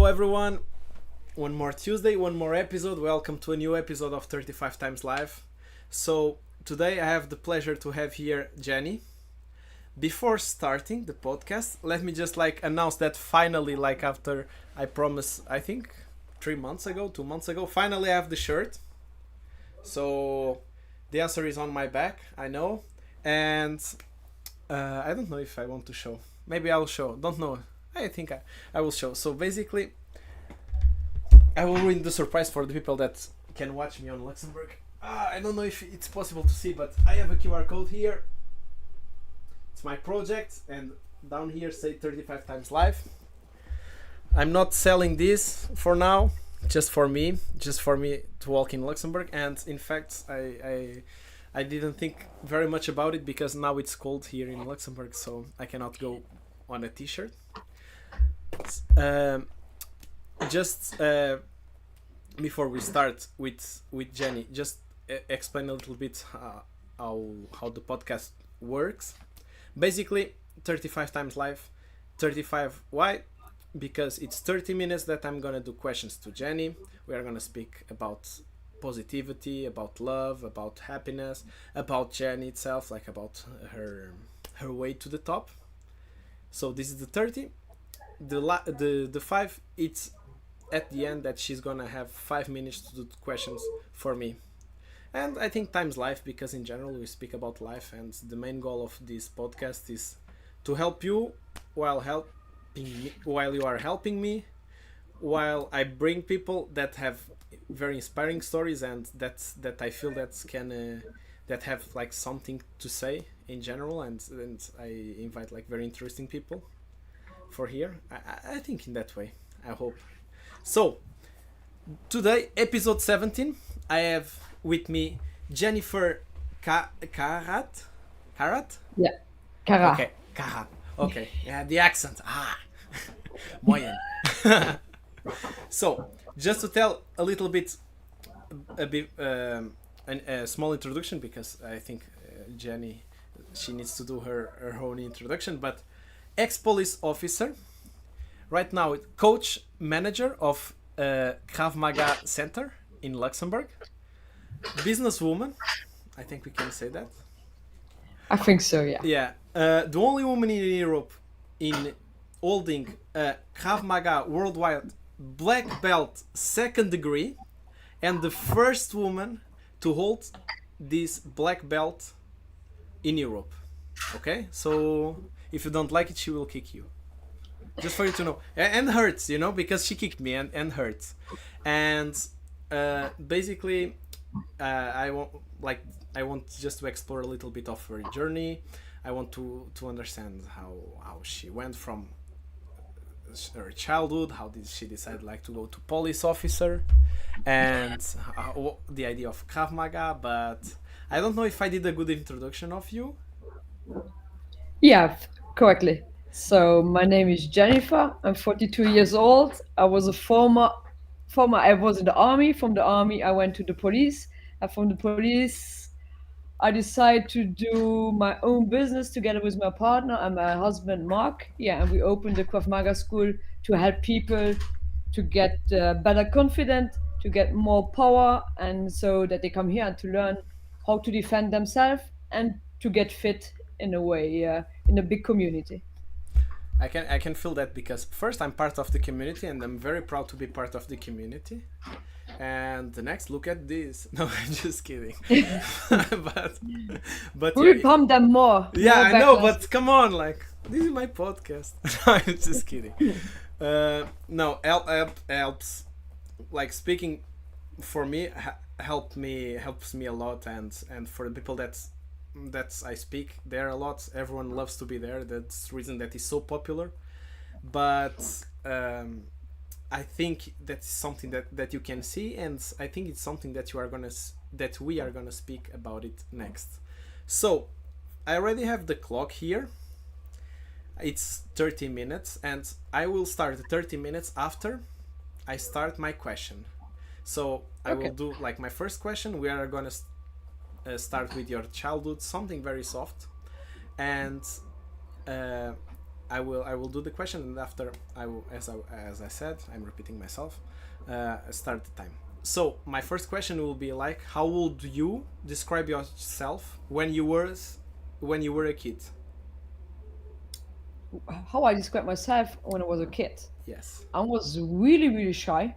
everyone. One more Tuesday, one more episode. Welcome to a new episode of 35 Times Live. So today I have the pleasure to have here Jenny. Before starting the podcast, let me just announce that finally, after I promised, I think 2 months ago, finally I have the shirt. So the answer is on my back, I know. And I don't know if I want to show. Maybe I'll show. Don't know. I think I will show. So basically, I will ruin the surprise for the people that can watch me on Luxembourg. I don't know if it's possible to see, but I have a QR code here. It's my project, and down here say 35 times live. I'm not selling this for now, just for me to walk in Luxembourg. And in fact, I didn't think very much about it because now it's cold here in Luxembourg, so I cannot go on a t-shirt. Before we start with Jenny, just explain a little bit how the podcast works. Basically, 35 times live. 35 why? Because it's 30 minutes that I'm gonna do questions to Jenny. We are gonna speak about positivity, about love, about happiness, about Jenny itself, about her way to the top. So this is the 30. The 5, it's at the end that she's gonna have 5 minutes to do questions for me. And I think time's life, because in general we speak about life, and the main goal of this podcast is to help you while you are helping me, while I bring people that have very inspiring stories and that I feel that have something to say in general, and I invite very interesting people for here. I think in that way, I hope. So today, episode 17, I have with me Jennifer Carat. Yeah, Carat. Okay, Carat. Okay, yeah, the accent. Moyen. So just to tell a little bit, a small introduction, because I think Jenny, she needs to do her own introduction. But ex-police officer, right now coach manager of Krav Maga Center in Luxembourg, businesswoman, I think we can say that. I think so, yeah. Yeah, the only woman in Europe in holding Krav Maga Worldwide black belt 2nd degree, and the first woman to hold this black belt in Europe. Okay, so if you don't like it, she will kick you. Just for you to know. And hurts, because she kicked me and hurts. And basically, I want just to explore a little bit of her journey. I want to understand how she went from her childhood, how did she decide to go to police officer, and the idea of Krav Maga. But I don't know if I did a good introduction of you. Yeah, correctly. So my name is Jennifer. I'm 42 years old. I was a former. I was in the army. From the army, I went to the police. And from the police, I decided to do my own business together with my partner and my husband, Mark. Yeah, and we opened the Krav Maga school to help people to get better confident, to get more power, and so that they come here and to learn how to defend themselves and to get fit in a way in a big community. I can feel that, because first, I'm part of the community and I'm very proud to be part of the community. And the next, look at this. No, I'm just kidding. but We will pump them more. Yeah, more I know, backlash. but come on, this is my podcast. I'm just kidding. No, helps. Speaking for me helps me a lot, and for the people that I speak there a lot. Everyone loves to be there. That's the reason that is so popular. But I think that's something that you can see, and I think it's something that we are gonna speak about it next. So I already have the clock here. It's 30 minutes, and I will start the 30 minutes after I start my question. So I will do my first question. We are gonna start with your childhood, something very soft, and I will do the question, and after I will, as I said, I'm repeating myself. Start the time. So my first question will be like, how would you describe yourself when you were a kid? How I describe myself when I was a kid. Yes. I was really, really shy,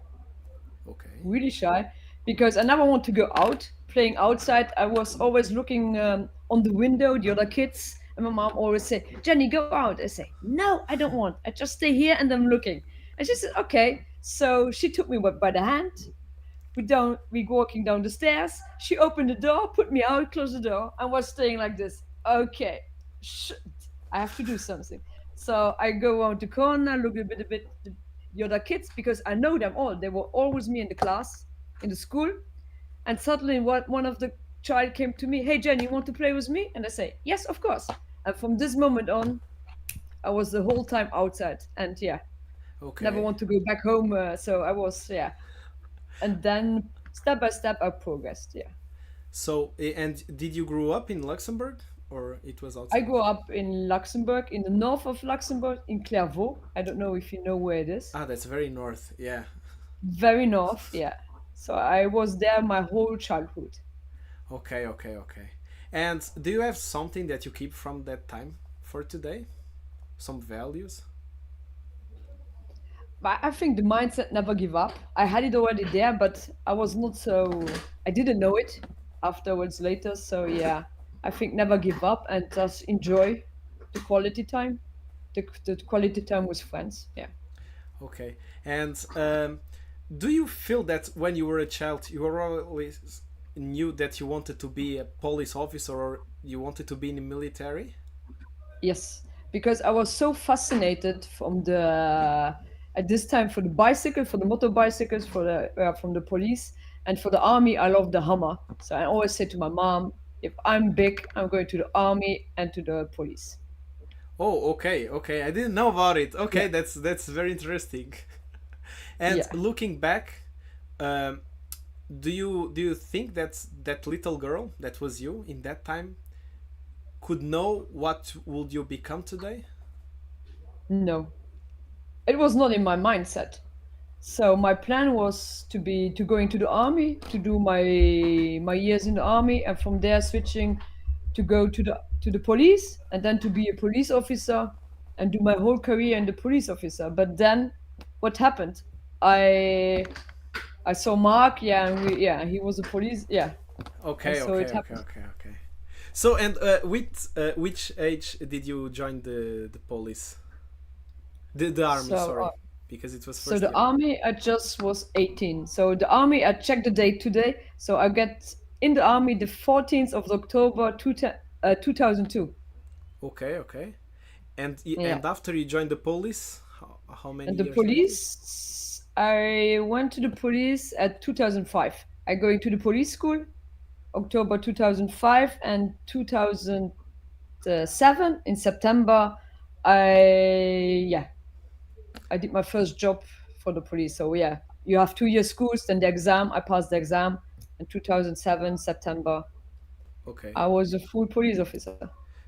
Okay. really shy, because I never want to go out playing outside. I was always looking on the window, the other kids, and my mom always say, "Jenny, go out." I say, "No, I don't want. I just stay here and I'm looking." And she said, "Okay." So she took me by the hand. We walking down the stairs. She opened the door, put me out, closed the door, and was staying like this. Okay, shit, I have to do something. So I go around the corner, look a bit the other kids because I know them all. They were all with me in the class, in the school. And suddenly, one of the child came to me. "Hey, Jenny, you want to play with me?" And I say, "Yes, of course." And from this moment on, I was the whole time outside, and yeah, never Okay. want to go back home. So I was, yeah, and then step by step I progressed. Yeah, So, and did you grow up in Luxembourg, or it was I outside? grew up in Luxembourg, in the north of Luxembourg, in Clairvaux. I don't know if you know where it is. Ah, that's very north. Yeah. Very north, yeah. So I was there my whole childhood. Okay, okay, okay. And do you have something that you keep from that time for today? Some values? But I think the mindset never give up. I had it already there, but I was not so. I didn't know it afterwards later. So yeah, I think never give up and just enjoy the quality time, the quality time with friends. Yeah. Okay. And do you feel that when you were a child, you were always knew that you wanted to be a police officer or you wanted to be in the military? Yes, because I was so fascinated from the at this time for the bicycle, for the motorbicycles, for the from the police, and for the army. I love the Hummer, so I always say to my mom, "If I'm big, I'm going to the army and to the police." Oh, okay, okay. I didn't know about it. Yeah, Okay, that's very interesting. And yeah. looking back, um, do you think that that little girl that was you in that time could know what would you become today? No, it was not in my mindset. So my plan was to go into the army, to do my years in the army, and from there switching to go to the police, and then to be a police officer, and do my whole career in the police officer. But then, what happened? I I saw Mark, yeah, and yeah, he was a police, yeah, and Okay, so okay, it okay, happened. okay, okay. So, and with which age did you join the police? The army, So sorry, because it was so first the year. army, I just was 18. So the army, I checked the date today. So I get in the army the 14th of October 2002. Okay, okay. Yeah. And after you joined the police, how many And the years later? police, I went to the police at 2005. I go into the police school, October 2005 and 2007 in September. Yeah, I did my first job for the police. So yeah, you have 2 year schools, then the exam. I passed the exam in 2007 September. Okay. I was a full police officer.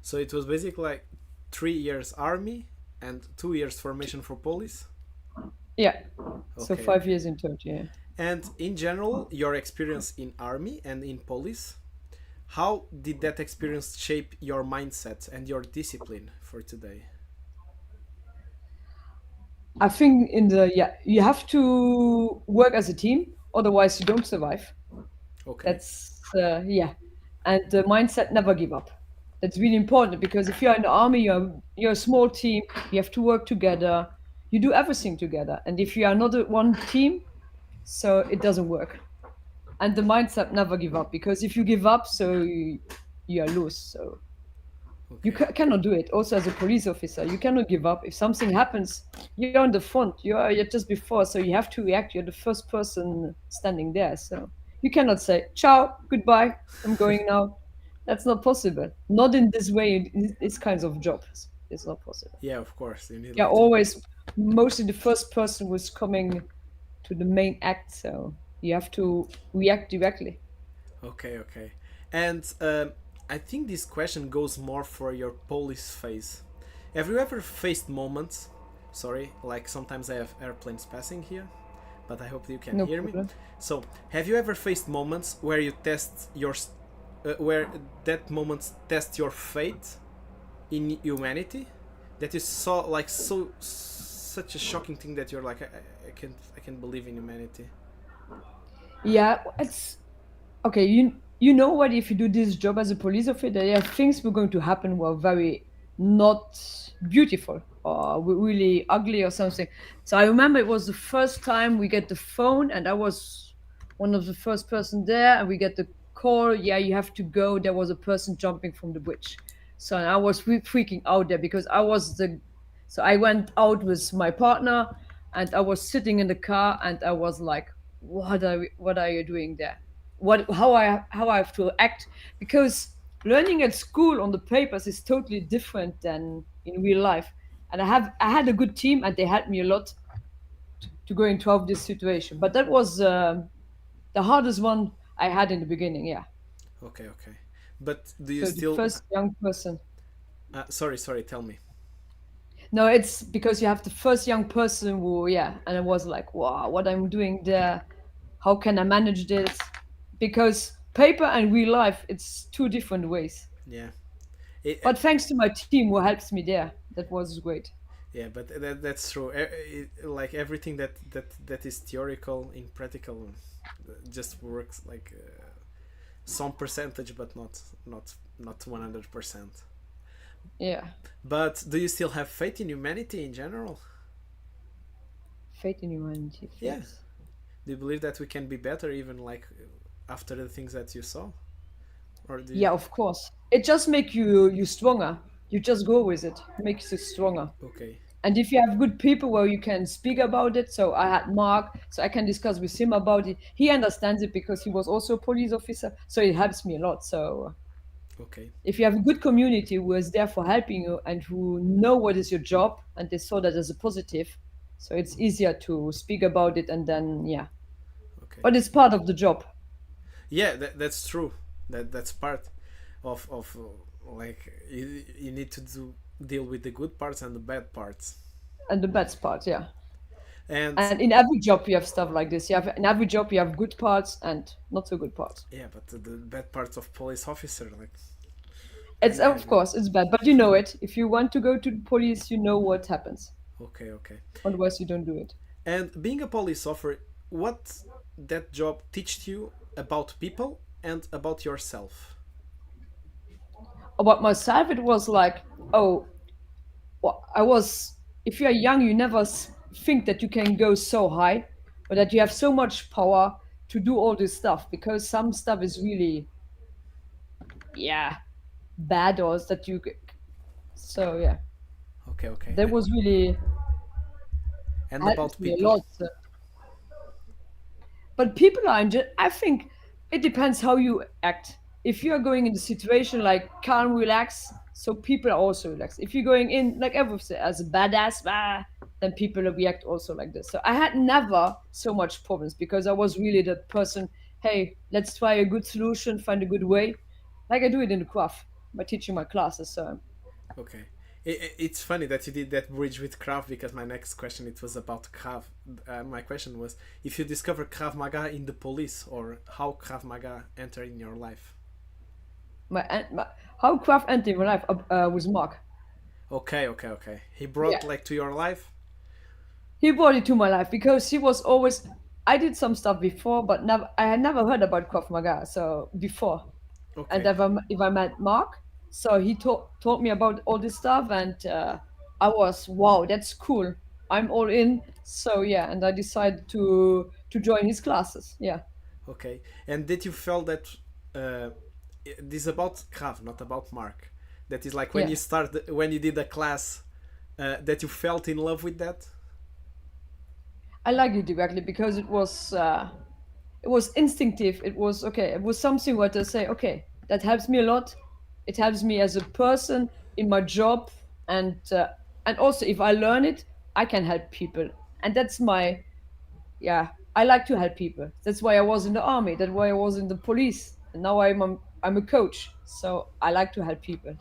So it was basically like 3 years army and 2 years T- formation for police. Yeah, so Okay, 5 years okay. in total. Yeah. And in general, your experience in army and in police, how did that experience shape your mindset and your discipline for today? I think in the yeah, you have to work as a team, otherwise you don't survive. Okay. That's yeah, and the mindset never give up. That's really important because if you're in the army, you're a small team. You have to work together. You do everything together, and if you are not a one team, so it doesn't work. And the mindset never give up because if you give up, so you are loose. So you Okay. cannot do it. Also, as a police officer, you cannot give up. If something happens, you're on the front. You're just before, so you have to react. You're the first person standing there. So you cannot say ciao, goodbye. I'm going now. That's not possible. Not in this way. In these kinds of jobs, it's not possible. Yeah, of course. You need You're like to. always mostly the first person who's coming to the main act. So you have to react directly. Okay, okay. And I think this question goes more for your police phase, Have you ever faced moments? Sorry, like sometimes I have airplanes passing here, but I hope you can No hear me. problem. So, have you ever faced moments where you test your, where that moments test your faith in humanity? That you saw like such a shocking thing that you're like I can't believe in humanity. Yeah, it's okay. You know what? If you do this job as a police officer, there are things were going to happen were very not beautiful or really ugly or something. So I remember it was the first time we get the phone, and I was one of the first person there, and we get the call. Yeah, you have to go. There was a person jumping from the bridge. So I was freaking out there because I was the. So I went out with my partner, and I was sitting in the car, and I was like, what are you doing there? What how I have to act? Because learning at school on the papers is totally different than in real life. And I had a good team, and they helped me a lot to go into of this situation. But that was the hardest one I had in the beginning. Yeah. Okay, okay. But do you So the still? first young person. Sorry. Tell me. No, it's because you have the first young person who, yeah, and I was like, wow, what I'm doing there, how can I manage this? Because paper and real life, it's two different ways. Yeah. It, But thanks to my team who helps me there, that was great. yeah, but that's true. Like everything that is theoretical in practical just works like some percentage, but not 100%. Yeah, But do you still have faith in humanity in general? faith in humanity, Yeah. faith. Do you believe that we can be better even like after the things that you saw? Or do you? Yeah, of course. It just makes you stronger. You just go with it. Makes you stronger. Okay. And if you have good people where you can speak about it, so I had Mark, so I can discuss with him about it. He understands it because he was also a police officer, so it helps me a lot. So Okay. if you have a good community who is there for helping you and who know what is your job and they saw that as a positive, so it's easier to speak about it and then yeah. Okay. But it's part of the job Yeah, that's true. That's part of like you need to deal with the good parts and the bad parts. and the bad part, yeah. And And in every job you have stuff like this. You have in every job you have good parts and not so good parts. yeah, but the bad parts of police officer, like It's of imagine. course it's bad, but you know it. If you want to go to the police, you know what happens. Okay, okay. Otherwise, you don't do it. And being a police officer, what that job teached you about people and about yourself? About myself, it was like, oh, well, I was. If you are young, you never think that you can go so high, or that you have so much power to do all this stuff because some stuff is really, yeah, bad or that you. So yeah, Okay, okay. that was really And helped about me a people. lot. But people are, I think it depends how you act. If you are going in the situation like calm, relax, so people are also relaxed. If you're going in like everything as a badass, then people react also like this. So I had never so much problems because I was really the person. Hey, let's try a good solution, find a good way, like I do it in the craft by teaching my classes. So Okay. It's funny that you did that bridge with Krav because my next question it was about Krav. My question was if you discover Krav Maga in the police or how Krav Maga entered in your life. my how craft entered my life was Mark. Okay, okay, okay. He Yeah. brought like to your life. He brought it to my life because he was always. I did some stuff before, but never. I had never heard about Krav Maga so before. And Okay, if I met Mark, so he taught me about all this stuff, and I was wow, that's cool. I'm all in. So yeah, and I decided to join his classes. Yeah, okay. And did you feel that uh, this is about Krav, not about Mark? That is like when yeah. you when you did a class that you felt in love with that. I like it directly because it was instinctive. It was okay. It was something where to say, okay, that helps me a lot. It helps me as a person in my job, and also if I learn it, I can help people, and that's my yeah. I like to help people. That's why I was in the army. That's why I was in the police, and now I'm a coach. So I like to help people.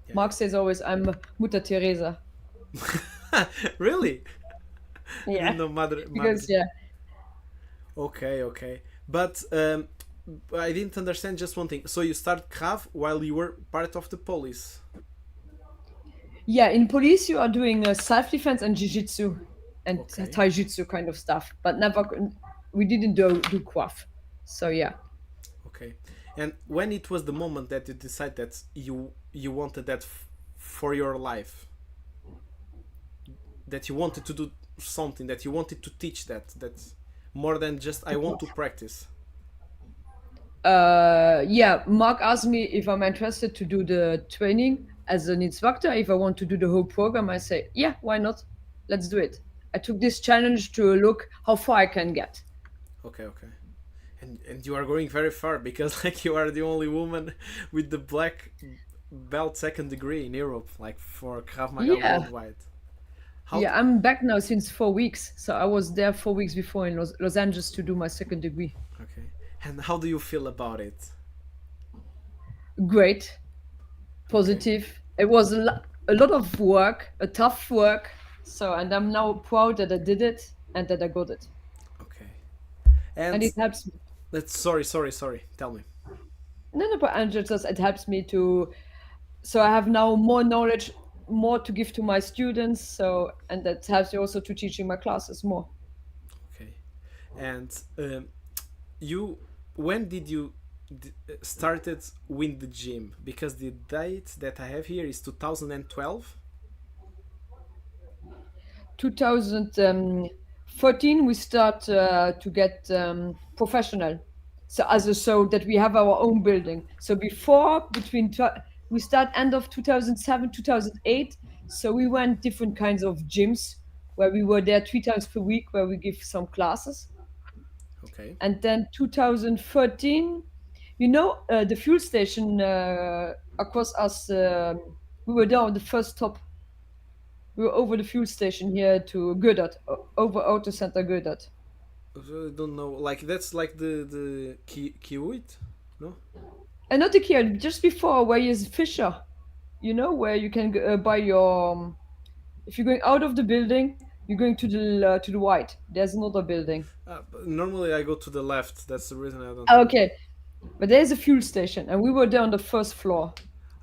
Yeah. Mark says always, I'm Mutter Teresa. Really? I didn't Yeah, know because Madre. yeah, Okay, okay. But I didn't understand just one thing. So you start Krav while you were part of the police. yeah. In police, you are doing self-defense and jiu-jitsu and Okay, taijutsu kind of stuff, but never. We didn't do Krav. So yeah. okay. And when it was the moment that you decided that you wanted that for your life, that you wanted to do something, that you wanted to teach that more than just I want to practice. Yeah, Mark asked me if I'm interested to do the training as an instructor. If I want to do the whole program, I say, yeah, why not? Let's do it. I took this challenge to look how far I can get. Okay, okay. And you are going very far because like you are the only woman with the black belt second degree in Europe, like for Krav Maga Yeah, Worldwide. How? yeah, I'm back now since 4 weeks. So I was there 4 weeks before in Los Angeles to do my second degree. Okay. And how do you feel about it? Great, Okay. positive. It was a lot of work, a tough work. So, and I'm now proud that I did it and that I got it. Okay. And And it helps me. let's sorry. Tell me. No, no, but and just it helps me to so I have now more knowledge, more to give to my students. So and that helps me also to teaching my classes more. Okay. And you when did you started with the gym? Because the date that I have here is 2012. 2014 we start to get professional. So as a so that we have our own building. So before we start end of 2007 2008. So we went different kinds of gyms where we were there 3 times per week where we give some classes. Okay. And then 2013, the fuel station across us, we were there on the first stop. We were over the fuel station here to Goddard, over Auto Center Goddard. I don't know. Like that's like the Kiwit, no? And not the Kia, just before where is Fisher, where you can buy your. If you're going out of the building, you're going to the right. There's another building. Normally I go to the left. That's the reason I don't know. Okay, but there's a fuel station, and we were there on the first floor.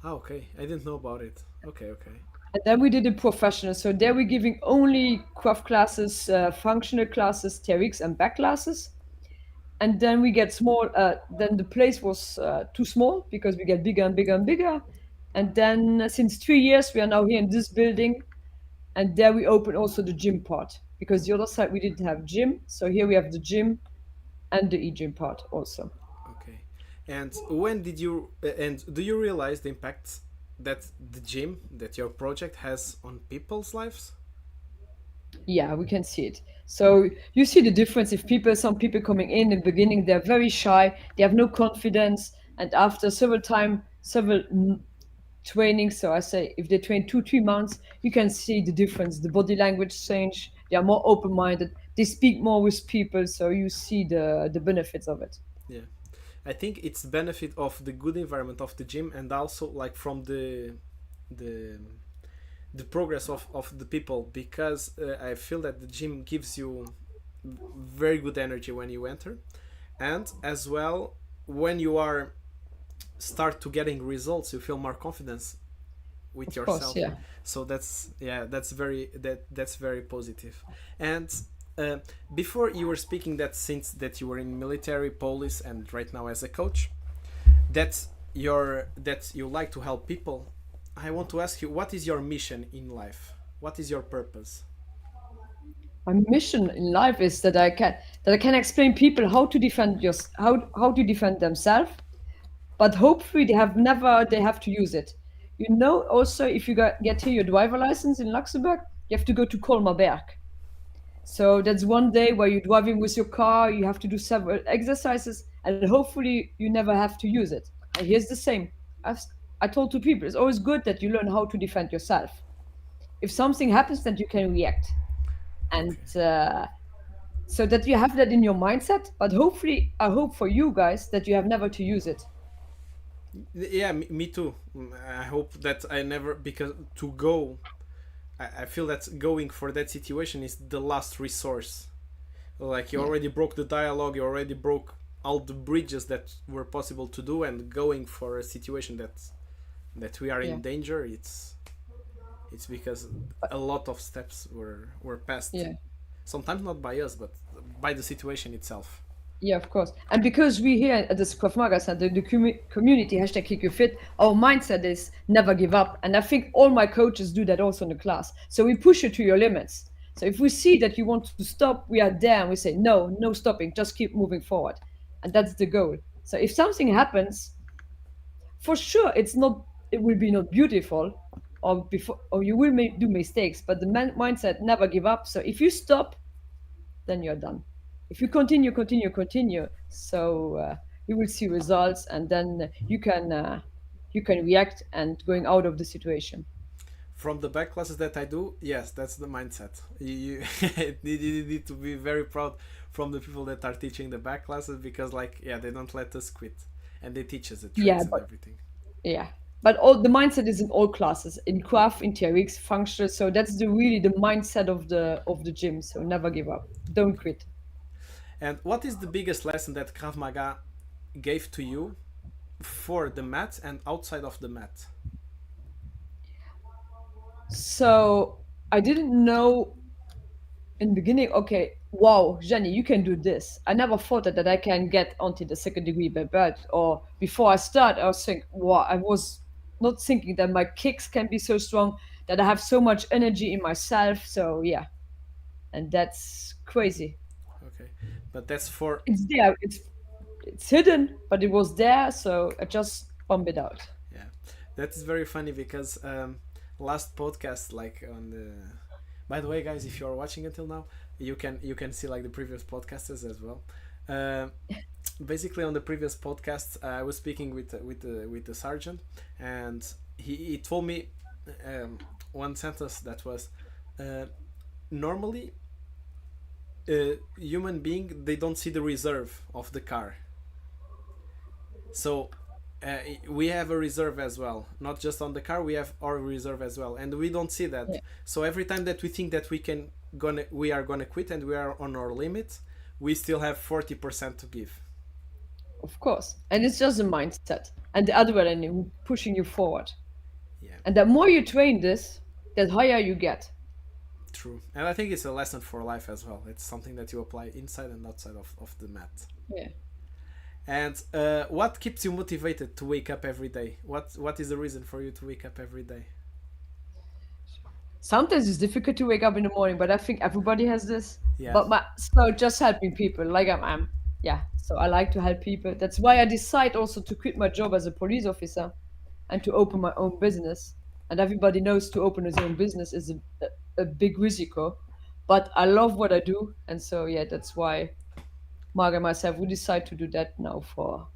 Ah, okay. I didn't know about it. Okay, okay. And then we did a professional. So there we're giving only craft classes, functional classes, TRX and back classes. And then we get small. Then the place was too small because we get bigger and bigger and bigger. And then since 3 years, we are now here in this building. And there we open also the gym part because the other side we didn't have gym. So here we have the gym and the e-gym part also. Okay. And when did you and do you realize the impact that the gym that your project has on people's lives? Yeah, we can see it. So you see the difference if some people coming in the beginning, they're very shy, they have no confidence, and after several trainings, so I say if they train 2 3 months, you can see the difference. The body language change. They are more open-minded. They speak more with people, so you see the benefits of it. Yeah. I think it's the benefit of the good environment of the gym and also like from the the progress of the people because I feel that the gym gives you very good energy when you enter and as well when you are start to getting results you feel more confidence with Of course, yourself yeah. so that's very positive and uh, before you were speaking that since that you were in military police and right now as a coach that you like to help people. I want to ask you, what is your mission in life? What is your purpose? My mission in life is that I can explain people how to defend how to defend themselves, but hopefully they have to use it. Also if you get here your driver license in Luxembourg, you have to go to Colmarberg. So that's one day where you're driving with your car, you have to do several exercises, and hopefully you never have to use it. And here's the same. I've, I told to people, it's always good that you learn how to defend yourself. If something happens, then you can react. And Okay. so that you have that in your mindset, but hopefully, I hope for you guys that you have never to use it. Yeah, me too. I hope that I never, because to go, I feel that going for that situation is the last resource. Like you Yeah, already broke the dialogue, you already broke all the bridges that were possible to do, and going for a situation that we are yeah, in danger, it's because a lot of steps were passed. yeah. Sometimes not by us, but by the situation itself. Yeah, of course. And because we here at the Krav Maga Center, the community hashtag Kick Your Fit, our mindset is never give up. And I think all my coaches do that also in the class. So we push you to your limits. So if we see that you want to stop, we are there and we say, no, no stopping, just keep moving forward. And that's the goal. So if something happens, for sure, it will be not beautiful or you will do mistakes, but the mindset never give up. So if you stop, then you're done. If you continue, so you will see results, and then you can react and going out of the situation. From the back classes that I do, yes, that's the mindset. You you need to be very proud from the people that are teaching the back classes, because like yeah, they don't let us quit, and they teach us the Yeah, tricks and but everything. yeah, but all the mindset is in all classes, in craft, in TRX, functional. So that's the really the mindset of the gym. So never give up, don't Okay. quit. And what is the biggest lesson that Krav Maga gave to you for the mat and outside of the mat? So I didn't know in the beginning, okay, wow, Jenny, you can do this. I never thought that I can get onto the second degree by belt. Or before I start, I was thinking, wow, I was not thinking that my kicks can be so strong, that I have so much energy in myself. So yeah, and that's crazy. Okay, but that's for It's there. It's hidden, but it was there. So I just pump it out. yeah, that is very funny because last podcast like on the. By the way, guys, if you are watching until now, you can see like the previous podcasts as well. Uh, Basically, on the previous podcast, I was speaking with the sergeant, and he told me one sentence that was uh, normally human being they don't see the reserve of the car, so uh, we have a reserve as well, not just on the car, we have our reserve as well, and we don't see that. Yeah, So every time that we think that we are gonna quit and we are on our limit, we still have 40% to give. of course. And it's just a mindset. And the other one, pushing you forward. Yeah, And the more you train this, the higher you get. true. And I think it's a lesson for life as well. It's something that you apply inside and outside of the mat. Yeah. And what keeps you motivated to wake up every day? What is the reason for you to wake up every day? Sometimes it's difficult to wake up in the morning, but I think everybody has this. Yeah. But so just helping people, like I'm yeah. So I like to help people. That's why I decide also to quit my job as a police officer and to open my own business. And everybody knows to open his own business is a big risiko, but I love what I do, and so yeah, that's why Mark and myself we decide to do that now for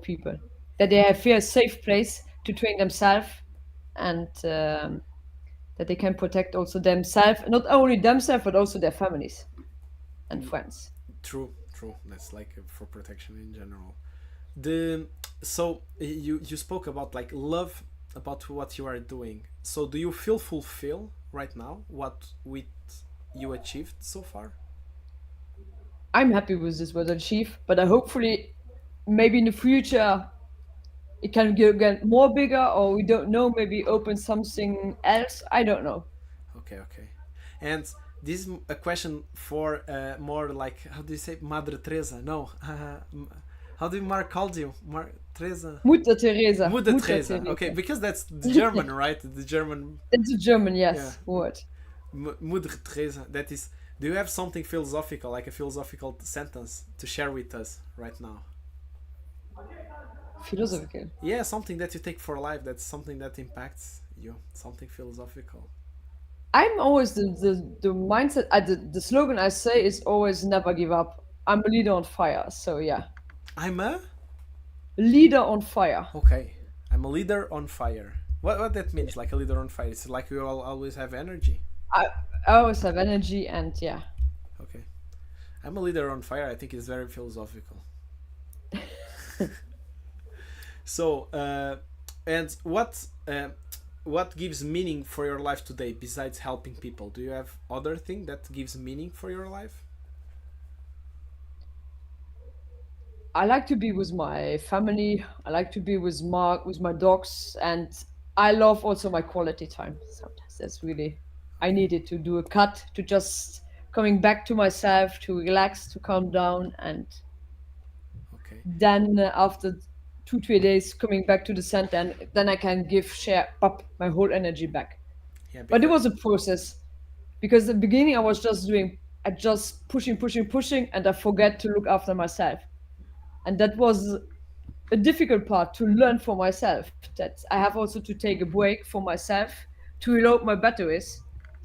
people that they have a safe place to train themselves, and that they can protect also themselves, not only themselves but also their families and Mm, friends. true, true. That's like for protection in general. The so you spoke about like love about what you are doing. So do you feel fulfilled right now? What with you achieved so far? I'm happy with this what I achieve, but I hopefully maybe in the future it can get more bigger, or we don't know, maybe open something else. I don't know. Okay, okay. And this is a question for more like how do you say Madre Teresa? No, how do you Mark called you? Mar Teresa. Mutter Teresa. Mutter Mutter Teresa. Okay, Teresa. because that's the German, right? The German. It's a German, Yeah. yes, word. Mutter Teresa. That is. Do you have something philosophical, like a philosophical sentence, to share with us right now? Philosophical. Yeah, something that you take for life. That's something that impacts you. Something philosophical. I'm always the mindset, the slogan I say is always never give up. I'm a leader on fire. So yeah, I'm a leader on fire. okay. I'm a leader on fire. What that means? Like a leader on fire? It's like we all always have energy. I, I always have energy, and yeah, Okay. I'm a leader on fire. I think it's very philosophical. So, and what gives meaning for your life today besides helping people? Do you have other thing that gives meaning for your life? I like to be with my family. I like to be with Mark, with my dogs, and I love also my quality time. Sometimes that's really I Okay, needed to do a cut to just coming back to myself, to relax, to calm down, and okay, then after 2 3 days coming back to the center, and then I can share up my whole energy back. yeah, But it because was a process because at the beginning I was just doing, I just pushing, pushing, pushing, and I forget to look after myself, and that was a difficult part to learn for myself, that I have also to take a break for myself to reload my batteries,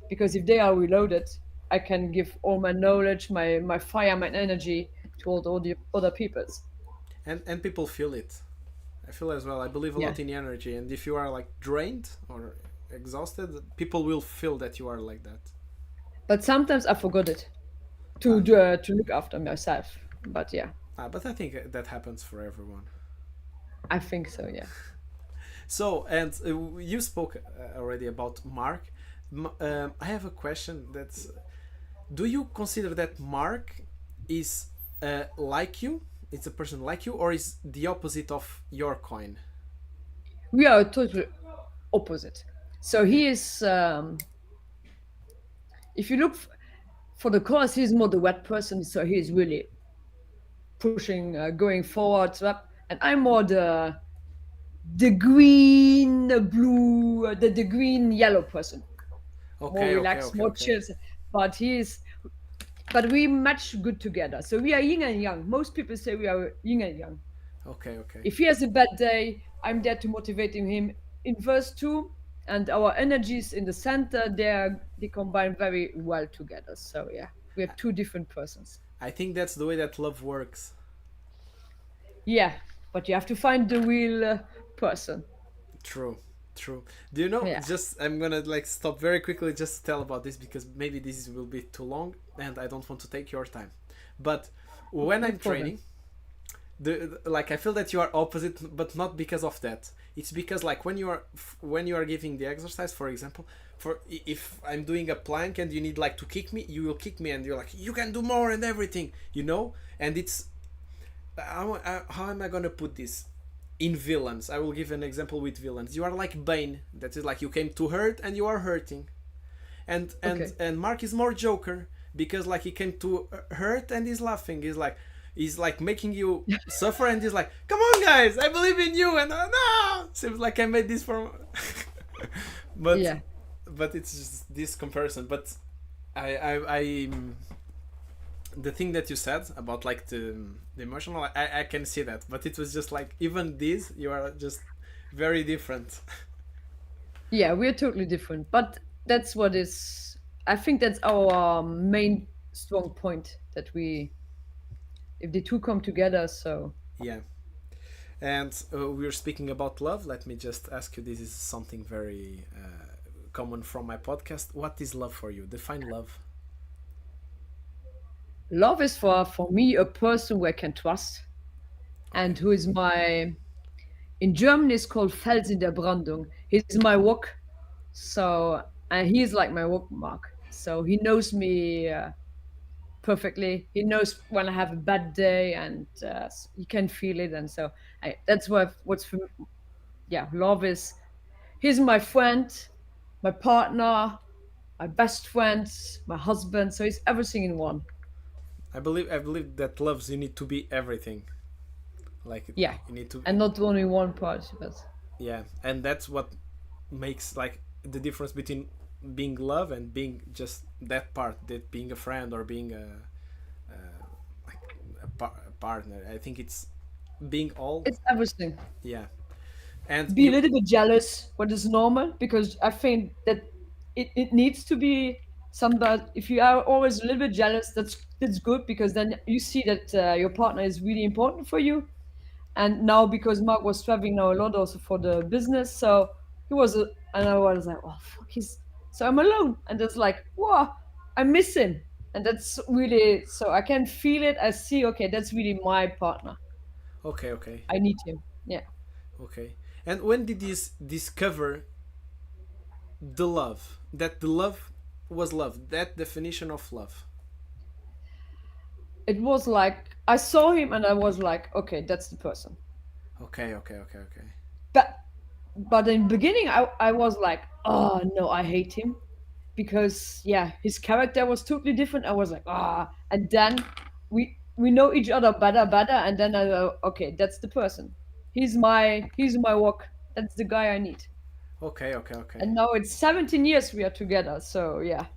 because if they are reloaded, I can give all my knowledge, my fire, my energy to all the other people's. and people feel it. I feel as well. I believe a Yeah. lot in energy, and if you are like drained or exhausted, people will feel that you are like that. But sometimes I forgot it Ah, to look after myself. But yeah, but I think that happens for everyone. I think so. Yeah. So, and you spoke already about Mark. I have a question. That's do you consider that Mark is like you? It's a person like you, or is the opposite of your coin? We are totally opposite. So Okay. he is. If you look for the course, he's more the wet person. So he's really pushing, going forward, up, and I'm more the green, blue, the green yellow person, more Okay. Okay. relaxed, Okay. more Okay. chill. But but we match good together. So we are yin and yang. Most people say we are yin and yang. Okay. Okay. If he has a bad day, I'm there to motivate him in verse two, and our energies in the center, they combine very well together. So yeah, we are two different persons. I think that's the way that love works. Yeah, but you have to find the real person. True, true. Do you know? Yeah, Just I'm gonna like stop very quickly just to tell about this because maybe this will be too long and I don't want to take your time. But when no I'm problem. training, like I feel that you are opposite, but not because of that. It's because like when you are giving the exercise, for example, for if I'm doing a plank and you need like to kick me, you will kick me and you're like you can do more and everything, and it's how am I gonna put this? In villains, I will give an example with villains. You are like Bane. That is like you came to hurt and you are hurting. And and Okay. and Mark is more Joker because like he came to hurt and he's laughing. He's like making you suffer and he's like, "Come on, guys, I believe in you." And no, seems like I made this for, but Yeah. but it's just this comparison. But I the thing that you said about like the emotional, I can see that, but it was just like even this you are just very different. Yeah, we're totally different. But that's what is, I think that's our main strong point, that if the two come together, so Yeah. And we're speaking about love. Let me just ask you, this is something very common from my podcast. What is love for you? Define love. love is for me a person who I can trust, and Okay. who is in German is called Fels in der Brandung. He's my rock. So, and he's like my rock mark. So he knows me perfectly. He knows when I have a bad day, and he can feel it. And so that's what's for, yeah, love is. He's my friend, my partner, my best friend, my husband. So he's everything in one. I believe that loves you need to be everything. Like Yeah, you need to, and not only one part, but yeah, and that's what makes like the difference between being love and being just that part, that being a friend or being like a partner. I think it's being all, it's everything. yeah. And Be a you, little bit jealous, what is normal, because I think that it needs to be somebody. If you are always a little bit jealous, that's good, because then you see that your partner is really important for you. And now, because Mark was traveling now a lot also for the business, so he was and I was like, oh fuck, he's, so I'm alone, and it's like, wow, I miss him. And that's really, so I can feel it. I see, okay, that's really my partner. okay, okay. I need him. Yeah. Okay. And when did you discover the love? That the love was love. That definition of love. It was like I saw him and I was like, okay, that's the person. Okay, okay, okay, okay. But in the beginning, I was like, oh no, I hate him because yeah, his character was totally different. I was like, and then we know each other better, and then I go, okay, that's the person. He's my work. That's the guy I need. Okay, okay, okay. And now it's 17 years we are together. So yeah,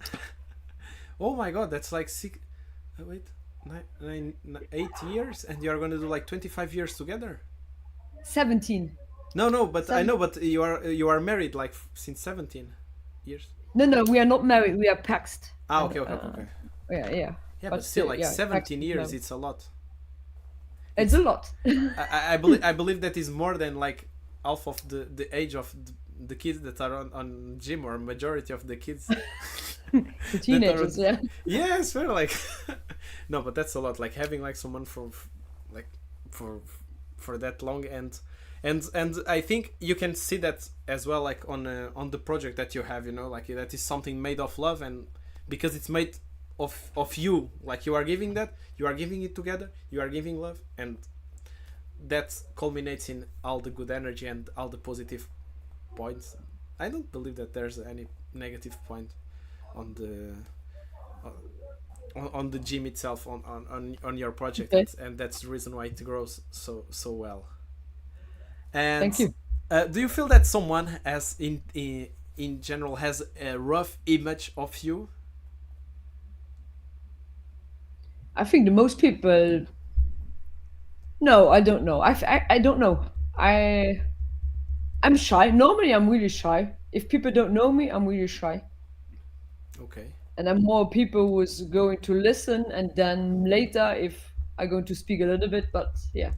Oh my god, that's like six. Wait, 8 years, and you are gonna do like 25 years together. 17. No, no, but I Seven. know, but you are married like since 17 years. No, we are not married. We are paxed. Ah, And okay, okay, okay, okay. yeah. Yeah, but But still, still, like yeah, paxed 17 is years, married. it's a lot. It's a It's lot. I believe that is more than like half of the age of the kids that are on gym, or majority of the kids The that are teenagers, yeah. yeah, it's fair, like no, but that's a lot, like having like someone for like for for that long. And I think you can see that as well, like on the project that you have, like that is something made of love, and because it's made of you, like you are giving that, you are giving it together, you are giving love, and that culminates in all the good energy and all the positive points. I don't believe that there's any negative point on the on the gym itself, on your project, Okay, and that's the reason why it grows so well. thank And you. do you feel that someone has in general has a rough image of you? I think the most people. No, I don't know. I don't know. I I'm shy. Normally, I'm really shy. If people don't know me, I'm really shy, Okay, and I'm more people who's going to listen, and then later, if I'm going to speak a little bit. But yeah,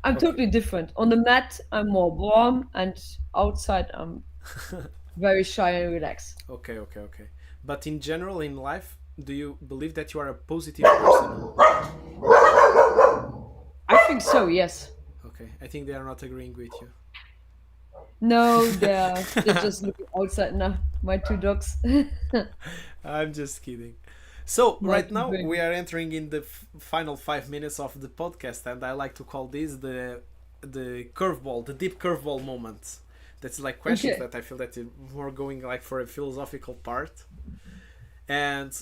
I'm okay. totally different. On the mat, I'm more warm, and outside, I'm very shy and relaxed. Okay, okay, okay. But in general, in life, do you believe that you are a positive person? I think so. Yes. Okay, I think they are not agreeing with you. No, they're just looking outside now. My two dogs. I'm just kidding. So My right two now we babies. are entering in the final 5 minutes of the podcast, and I like to call this the curveball, the deep curveball moment. That's like questions Okay. that I feel that are more going like for a philosophical part. And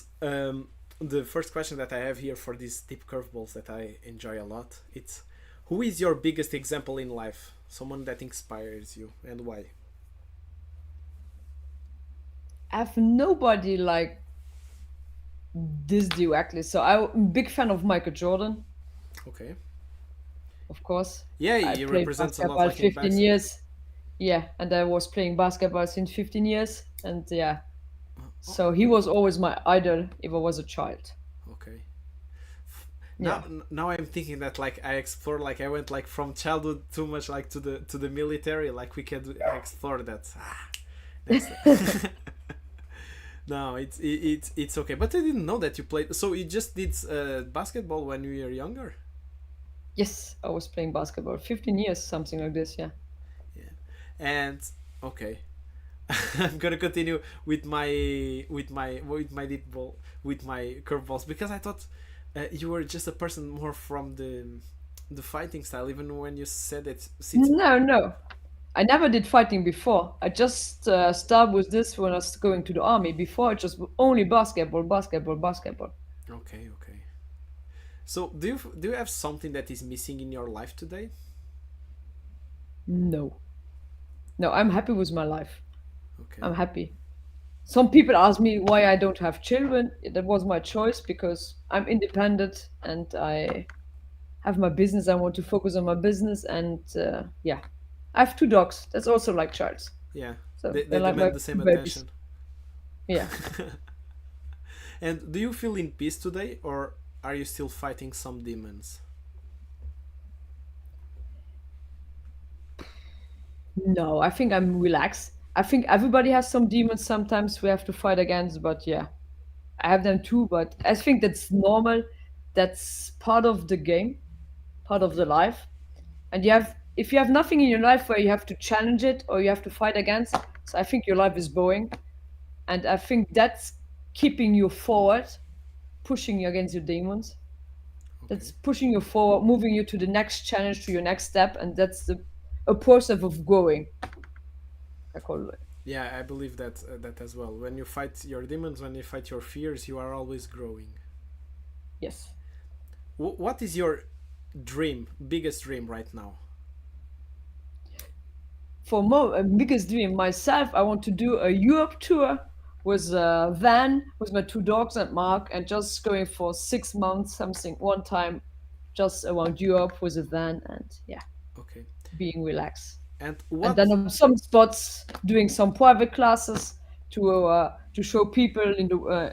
the first question that I have here for these deep curveballs that I enjoy a lot, it's who is your biggest example in life? Someone that inspires you, and why? I have nobody like this directly. So I'm a big fan of Michael Jordan, Okay. of course. Yeah, I he played represents a lot basketball like in 15 basketball. years. Yeah, and I was playing basketball since 15 years. And yeah, Oh, so he was always my idol if I was a child. okay. Yeah. Now I'm thinking that like I explored, like I went like from childhood too much like to the military, like we can explore that. Next. No, it's okay. But I didn't know that you played. So you just did basketball when you were younger. Yes, I was playing basketball 15 years, something like this. Yeah. Yeah. And okay, I'm gonna continue with my deep ball, with my curveballs, because I thought you were just a person more from the fighting style. Even when you said it, since No. I never did fighting before. I just started with this when I was going to the army. Before, it just only basketball, basketball, basketball. okay, okay. So do you have something that is missing in your life today? No. No, I'm happy with my life. I'm Okay, happy. Some people ask me why I don't have children. That was my choice because I'm independent and I have my business. I want to focus on my business. And yeah, I have two dogs. That's also like childs. yeah, So they they're they like my demand the same two babies. attention. Yeah. And do you feel in peace today, or are you still fighting some demons? No, I think I'm relaxed. I think everybody has some demons sometimes we have to fight against, but yeah, I have them too. But I think that's normal. That's part of the game, part of the Okay. life. And you have if you have nothing in your life where you have to challenge it or you have to fight against, so I think your life is boring. And I think that's keeping you forward, pushing you against your demons. That's Okay. pushing you forward, moving you to the next challenge, to your next step, and that's a process of growing. I call it. Yeah, I believe that as well. When you fight your demons, when you fight your fears, you are always growing. Yes. What is your dream, biggest dream right now? For biggest dream myself, I want to do a Europe tour with a van with my two dogs and Mark, and just going for 6 months, something one time, just around Europe with a van, and yeah, Okay. being relaxed. And And then what? on some spots, doing some private classes to show people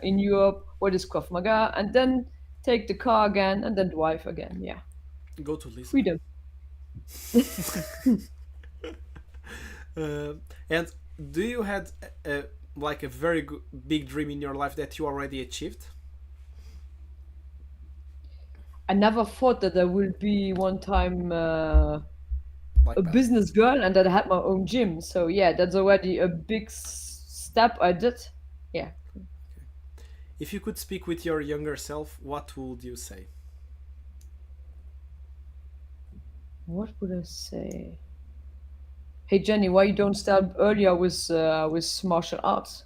in Europe what is Krav Maga, and then take the car again and then drive again. Yeah, Go to Lisbon. freedom. Uh, and do you had like a very big dream in your life that you already achieved? I never thought that I will be one time Like a that. business girl and that I had my own gym. So yeah, that's already a big step I did. Yeah. Okay. If you could speak with your younger self, what would you say? What would I say? Hey Jenny, why you don't start earlier with martial arts?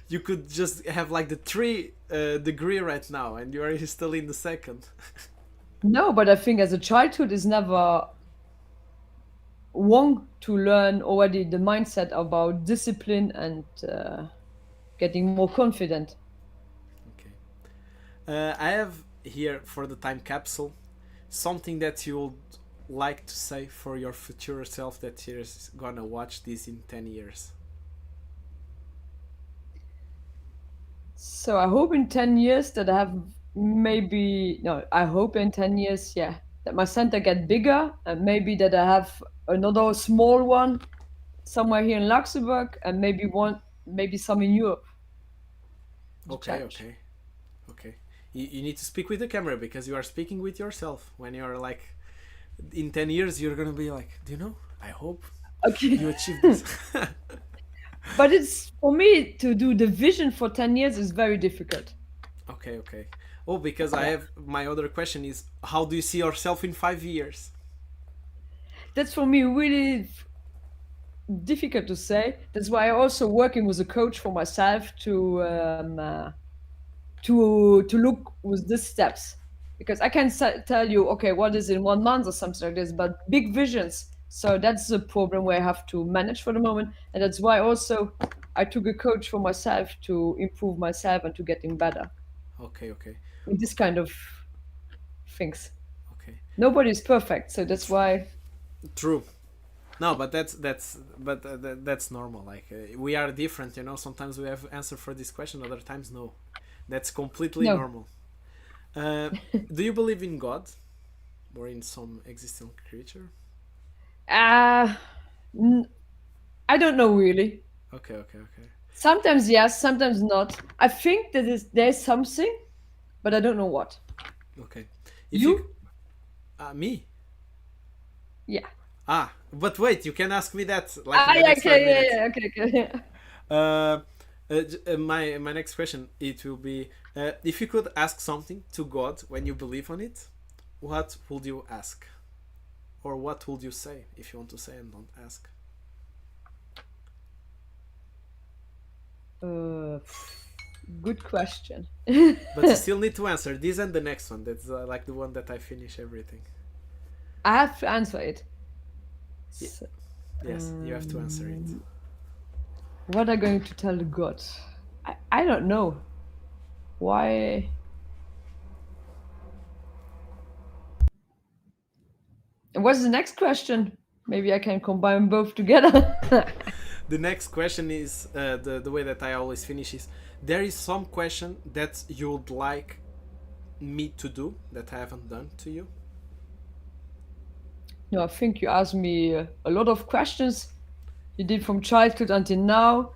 You could just have like the three degree right now, and you are still in the second. No, but I think as a childhood is never wrong to learn already the mindset about discipline and getting more confident. Okay. I have here for the time capsule something that you would like to say for your future self that is gonna watch this in 10 years. So I hope in 10 years that I have maybe, no, I hope in 10 years, yeah, that my center get bigger and maybe that I have another small one somewhere here in Luxembourg and maybe some in Europe, the Okay, challenge. okay, okay. You need to speak with the camera because you are speaking with yourself. When you're like, in 10 years, you're gonna be like, do you know? I hope Okay. you achieve this. But it's for me to do the vision for 10 years is very difficult. Okay, okay. Oh, because I Yeah. have my other question is how do you see yourself in 5 years? That's for me really difficult to say. That's why I also working with a coach for myself to look with these steps, because I can tell you, okay, what is in 1 month or something like this, but big visions. So that's the problem where I have to manage for the moment, and that's why also I took a coach for myself to improve myself and to getting better Okay, okay, in this kind of things. okay. Nobody's perfect, so that's why. True. No, but that's normal. Like we are different, you know. Sometimes we have answer for this question, other times no. That's completely No. normal. Uh, do you believe in God or in some existing creature? Uh, n- I don't know really. Okay, okay, okay, Sometimes yes, sometimes not. I think that there's something, but I don't know what. okay. If you You? me Yeah. but wait, you can ask me that like in Ah, the yeah, next five okay, yeah, minutes. yeah, okay, okay. Uh, my next question it will be if you could ask something to God when you believe on it, what would you ask, or what would you say if you want to say and don't ask? Uh, Good question. But you I still need to answer this and the next one. That's like the one that I finish everything. have to answer it. Y- So, yes, you have to answer it. what are going to tell the gods? I don't know. Why? And what's the next question? Maybe I can combine both together. The next question is the way that I always finish is there is some question that you would like me to do that I haven't done to you. No, I think you asked me a lot of questions. You did from childhood until now.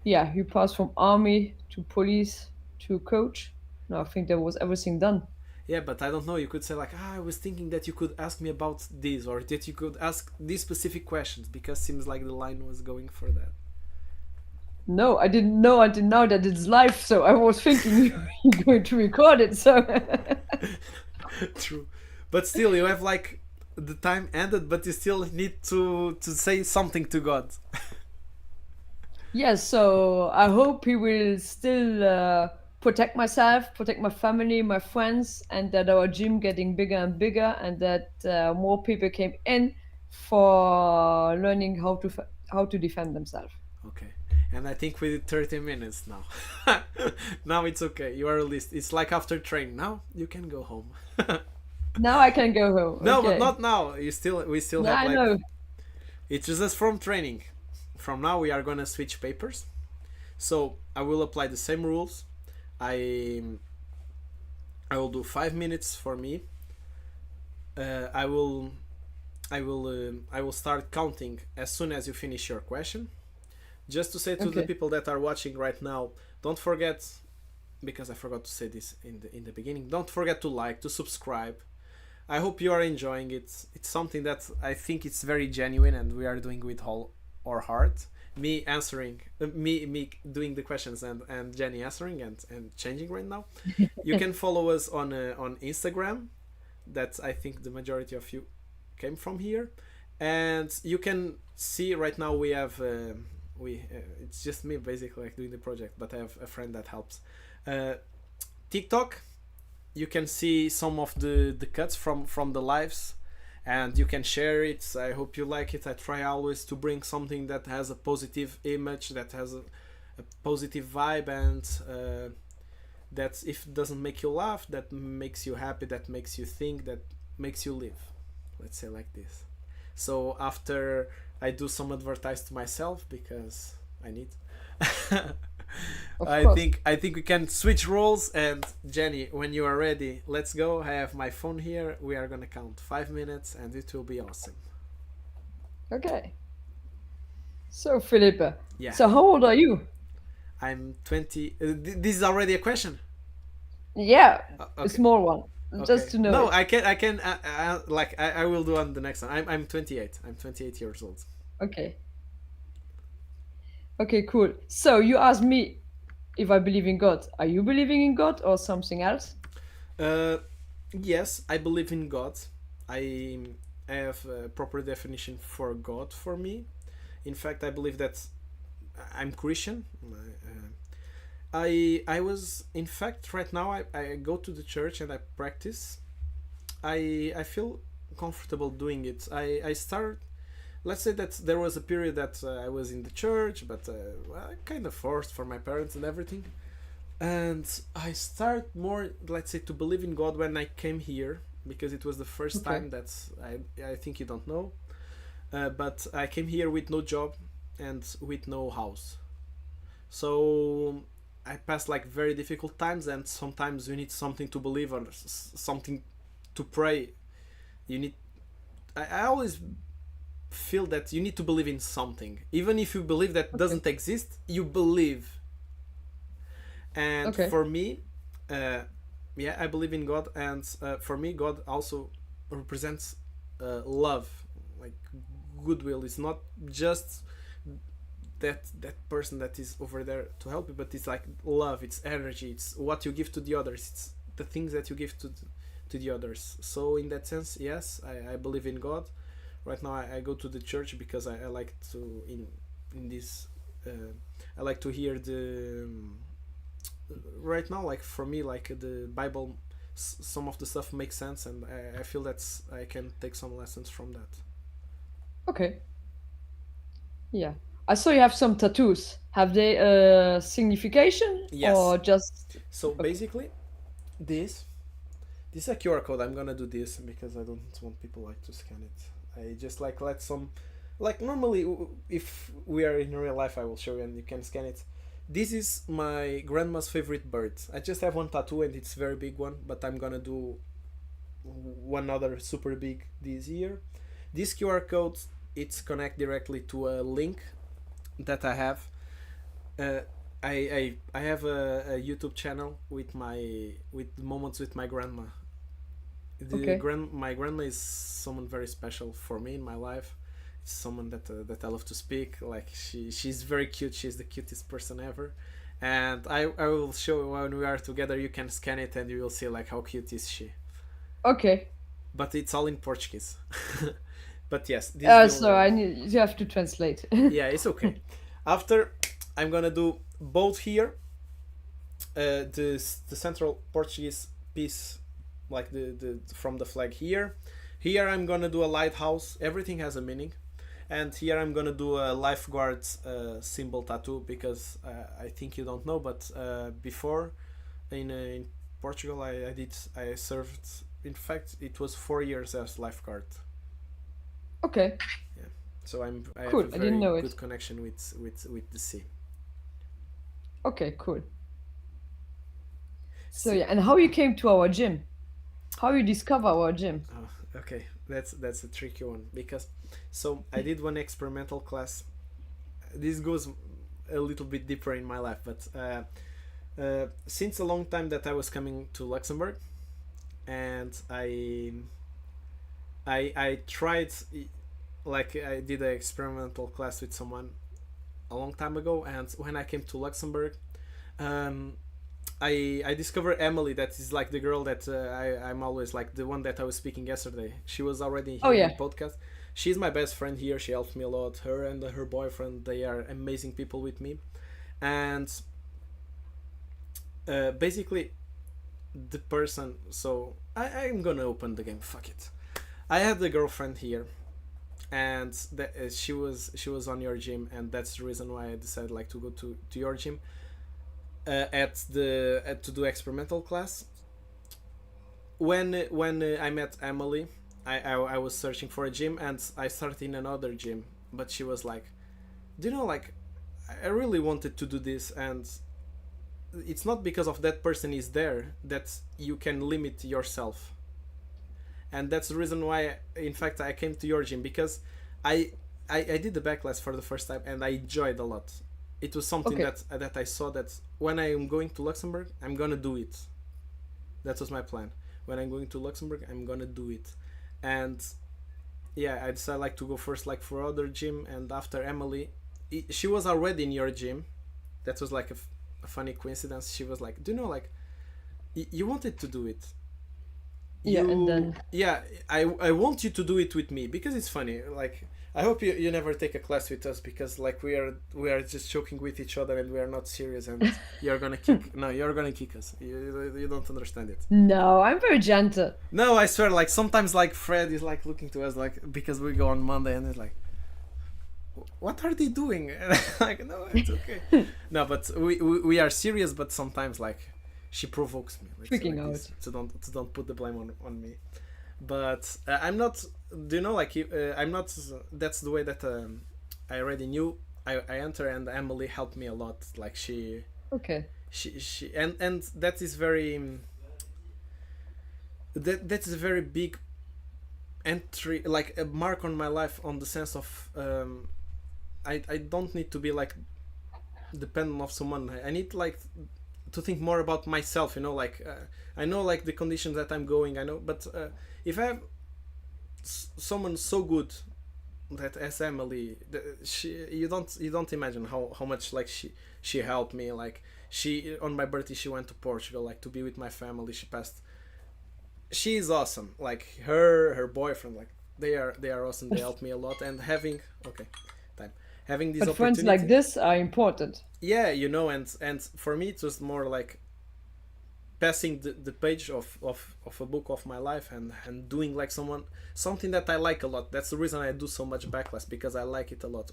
Yeah, you passed from army to police to coach. No, I think there was everything done. Yeah, but I don't know. You could say like, I was thinking that you could ask me about this, or that you could ask these specific questions, because seems like the line was going for that. No, I didn't know until now that it's live, so I was thinking you're going to record it. So True, but still, you have like the time ended, but you still need to say something to God. yes, so I hope he will still protect myself, protect my family, my friends, and that our gym getting bigger and bigger, and that more people came in for learning how to defend themselves. Okay, and I think we did 30 minutes now. Now it's okay. You are released. It's like after training. Now you can go home. Now I can go home. No, but Okay. not now. We still Now have I like, know. it's just from training. From now we are gonna switch papers. So I will apply the same rules. I I will do 5 minutes for me. I will I will start counting as soon as you finish your question. Just to say to the Okay. people that are watching right now, don't forget, because I forgot to say this in the beginning. Don't forget to like, to subscribe. I hope you are enjoying it. It's something that I think it's very genuine, and we are doing with all our heart. Me answering, me doing the questions, and Jenny answering and changing right now. You can follow us on Instagram. That I think the majority of you came from here, and you can see right now we have it's just me basically like doing the project, but I have a friend that helps. Uh, TikTok, you can see some of the cuts from the lives, and you can share it. I hope you like it. I try always to bring something that has a positive image, that has a positive vibe, and that if it doesn't make you laugh, that makes you happy, that makes you think, that makes you live, let's say like this. So after I do some advertise to myself, because I need. Of I course. think I think we can switch roles, and Jenny, when you are ready, let's go. I have my phone here. We are gonna count 5 minutes, and it will be awesome. Okay. So, Felipe, Yeah, so how old are you? I'm 20. This is already a question. Yeah, a Okay, small one, just okay. to know No, it. I can I will do on the next one. I'm 28. I'm 28 years old. Okay. Okay, cool. So you asked me if I believe in God. Are you believing in God or something else? Uh, yes, I believe in God. I I have a proper definition for God for me. In fact, I believe that I'm Christian. I was, in fact, right now I go to the church and I practice. I feel comfortable doing it. I start. Let's say that there was a period that I was in the church, but kind of forced for my parents and everything. And I start more, let's say, to believe in God when I came here, because it was the first Okay. time that I think you don't know, but I came here with no job and with no house. So I passed like very difficult times, and sometimes you need something to believe, or something to pray. You need. I always feel that you need to believe in something, even if you believe that Okay. doesn't exist. You believe, and Okay. for me, uh, yeah, I believe in God, and for me, God also represents love, like goodwill. It's not just that person that is over there to help you, but it's like love, it's energy, it's what you give to the others, it's the things that you give to the others. So in that sense, yes, I believe in God. Right now I go to the church because I like to in this I like to hear the right now, like for me, like the Bible, some of the stuff makes sense, and I feel that I can take some lessons from that. Okay. Yeah. I saw you have some tattoos. Have they a signification Yes, or just so okay? basically this this is a QR code. I'm gonna do this because I don't want people like to scan it. I just like let some, like normally if we are in real life I will show you and you can scan it. This is my grandma's favorite bird. I just have one tattoo and it's a very big one, but I'm gonna do one other super big this year. This QR code, it's connect directly to a link that I have. Uh, I have a YouTube channel with my with moments with my grandma. Okay. My grandma is someone very special for me in my life. It's someone that I love to speak. Like she's very cute. She's the cutest person ever. And I will show when we are together. You can scan it and you will see like how cute is she. Okay. But it's all in Portuguese. But yes, this is the So only. I need you have to translate. Yeah, it's okay. After I'm gonna do both here. The central Portuguese piece, like the from the flag here. Here I'm gonna do a lighthouse. Everything has a meaning, and here I'm gonna do a lifeguard's symbol tattoo because I think you don't know, but before in Portugal I served. In fact, it was 4 years as lifeguard. Okay. Yeah, so I have Cool. a I didn't very know good it. connection with the sea. Okay, cool. So See, yeah, and how you came to our gym? How you discover our gym? oh, okay, that's a tricky one because so I did one experimental class. This goes a little bit deeper in my life, but since a long time that I was coming to Luxembourg, and I tried, like I did an experimental class with someone a long time ago, and when I came to Luxembourg, um, I discovered Emily. That is like the girl that I'm always like the one that I was speaking yesterday. She was already Oh here in yeah. podcast. She's my best friend here. She helped me a lot. Her and her boyfriend, they are amazing people with me, and basically the person. So I'm gonna open the game. Fuck it. I had a girlfriend here, and she was on your gym, and that's the reason why I decided like to go to your gym to do experimental class. When I met Emily, I was searching for a gym and I started in another gym, but she was like, "Do you know like I really wanted to do this, and it's not because of that person is there that you can limit yourself." And that's the reason why, in fact, I came to your gym because I I did the backlash for the first time and I enjoyed a lot. It was something Okay. that I saw that when I am going to Luxembourg, I'm gonna do it. That was my plan. When I'm going to Luxembourg, I'm gonna do it, and yeah, I decided like to go first like for other gym, and after Emily, she was already in your gym. That was like a funny coincidence. She was like, "Do you know like you wanted to do it? Yeah, and You then yeah, I want you to do it with me because it's funny. Like I hope you never take a class with us because like we are just joking with each other and we are not serious and you're gonna kick no you're gonna kick us. You don't understand it. no, I'm very gentle. No, I swear, like sometimes like Fred is like looking to us like because we go on Monday and it's like, what are they doing? And like, no, it's okay. No, but we are serious, but sometimes like she provokes me. Let's say Freaking like this out. to don't put the blame on me. But I'm not. Do you know like I'm not. That's the way that I already knew. I enter and Emily helped me a lot. Like Okay. she and that is very that's a very big entry like a mark on my life on the sense of I don't need to be like dependent of someone. I need like to think more about myself, you know, like I know like the conditions that I'm going, I know, but if I have someone so good that as Emily, she you don't imagine how much like she helped me. Like she on my birthday she went to Portugal like to be with my family. She passed. She is awesome. Like her boyfriend, like they are awesome. They But, help me a lot, and having okay time having this but friends like opportunity. this are important. Yeah, you know, and for me it was more like passing the page of a book of my life and doing like something that I like a lot. That's the reason I do so much backlash because I like it a lot.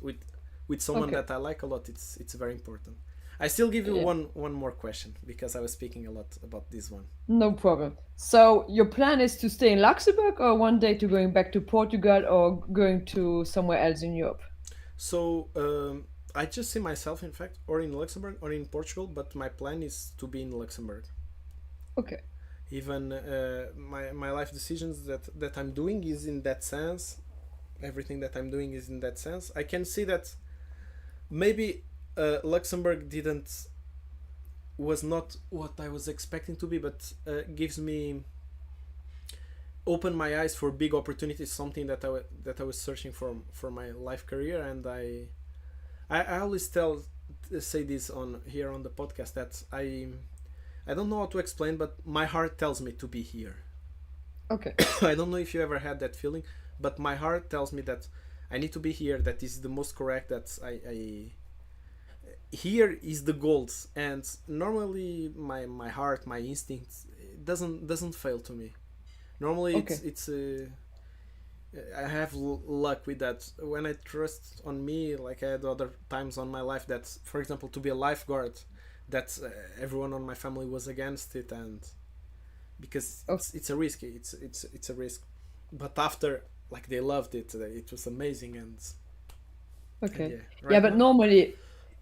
With someone Okay. that I like a lot, it's very important. I still give you Yeah. one more question because I was speaking a lot about this one. No problem. So your plan is to stay in Luxembourg or one day to going back to Portugal or going to somewhere else in Europe? So I just see myself, in fact, or in Luxembourg or in Portugal, but my plan is to be in Luxembourg. Okay. Even my life decisions that I'm doing is in that sense. Everything that I'm doing is in that sense. I can see that maybe Luxembourg didn't was not what I was expecting to be, but gives me opened my eyes for big opportunities, something that I was searching for my life career. And I always say this on here on the podcast, that I don't know how to explain, but my heart tells me to be here. Okay. I don't know if you ever had that feeling, but my heart tells me that I need to be here, that is the most correct, that I here is the goals. And normally my heart, my instincts, doesn't fail to me. Normally Okay. it's I have luck with that. When I trust on me, like I had other times on my life, that, for example, to be a lifeguard, that everyone on my family was against it, and because Oh, it's a risk. It's a risk. But after, like, they loved it. It was amazing. And okay. yeah, Yeah, right but now. normally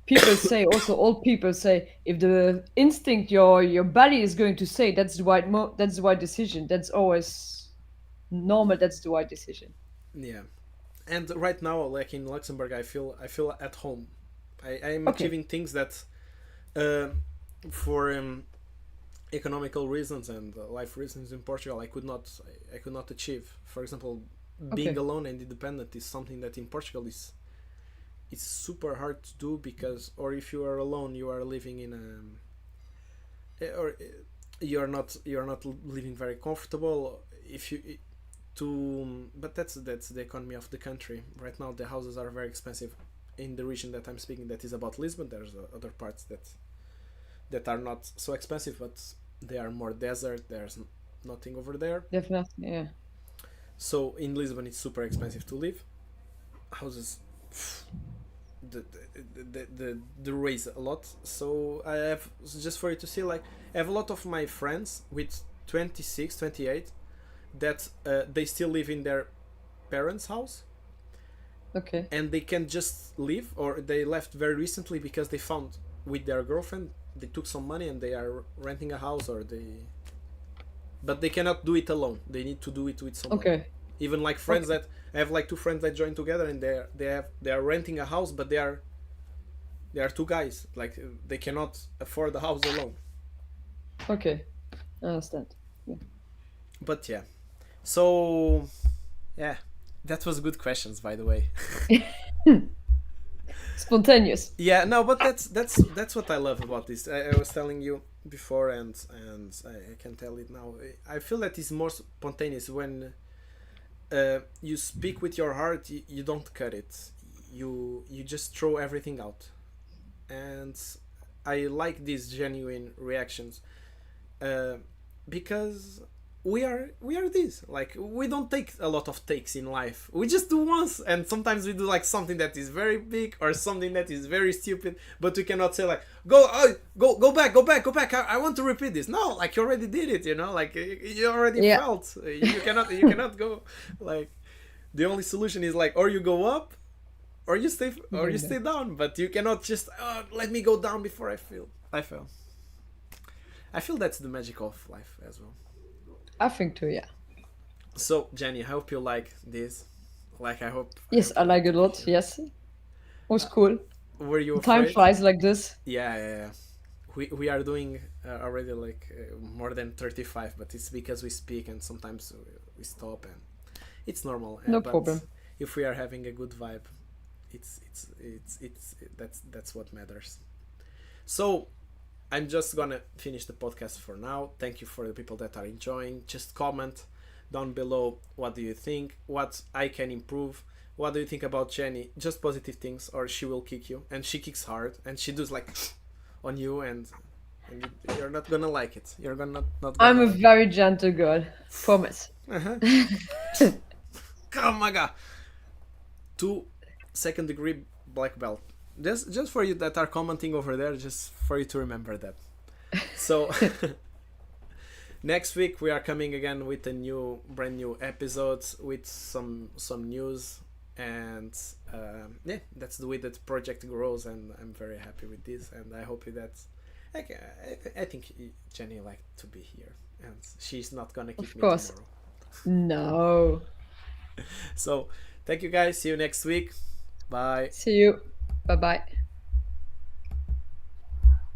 people say, also old people say, if the instinct your body is going to say, that's the that's the right decision. That's always normal. That's the right decision. Yeah, and right now, like in Luxembourg, I feel at home. I'm Okay. achieving things that, uh, for economical reasons and life reasons in Portugal, I could not achieve. For example, being Okay. alone and independent is something that in Portugal is it's super hard to do, because, or if you are alone, you are living in or you're not living very comfortable. If you to But that's the economy of the country right now. The houses are very expensive in the region that I'm speaking, that is about Lisbon. There's other parts that are not so expensive, but they are more desert. There's nothing over there. Definitely. Yeah. So in Lisbon, it's super expensive to live. Houses, the raise a lot. So I have, just for you to see, like, I have a lot of my friends with 26, 28, that they still live in their parents' house, Okay. and they can just leave, or they left very recently because they found, with their girlfriend, they took some money and they are renting a house, but they cannot do it alone. They need to do it with someone. Okay. Even like friends Okay. that I have, like two friends that join together, and they are renting a house, but they are two guys. Like, they cannot afford the house alone. Okay. I understand. Yeah. But yeah, so yeah, that was good questions, by the way. Spontaneous. Yeah, no, but that's what I love about this. I was telling you before, and I can tell it now. I feel that it's more spontaneous when you speak with your heart. You don't cut it. You just throw everything out, and I like these genuine reactions, uh, because we are this, like, we don't take a lot of takes in life. We just do once, and sometimes we do like something that is very big or something that is very stupid, but we cannot say like, go back, I want to repeat this. No, like, you already did it, like, you already Yeah. felt. You cannot go, like, the only solution is like, or you go up, or you stay down, but you cannot just, let me go down before I feel that's the magic of life as well. I think too. Yeah. So, Jenny, I hope you like this. Like, I Yes, hope I you like like it a it. lot. Yes. Was cool. Were you Time afraid? flies like this. Yeah. We are doing already like more than 35, but it's because we speak and sometimes we stop, and it's normal. No But problem. if we are having a good vibe, that's what matters. So, I'm just gonna finish the podcast for now. Thank you for the people that are enjoying. Just comment down below, what do you think, what I can improve, what do you think about Jenny. Just positive things, or she will kick you, and she kicks hard, and she does like on you, and you're not gonna like it. You're gonna not I'm gonna a like it. very gentle girl. Promise. Uh-huh. Krav Maga, 2 second degree black belt. Just for you that are commenting over there, just for you to remember that. So next week we are coming again with a brand new episode with some news, and yeah, that's the way that project grows, and I'm very happy with this, and I hope that I think Jenny liked to be here, and she's not gonna kick Of me course. tomorrow. No. So thank you guys. See you next week. Bye. See you. Bye bye.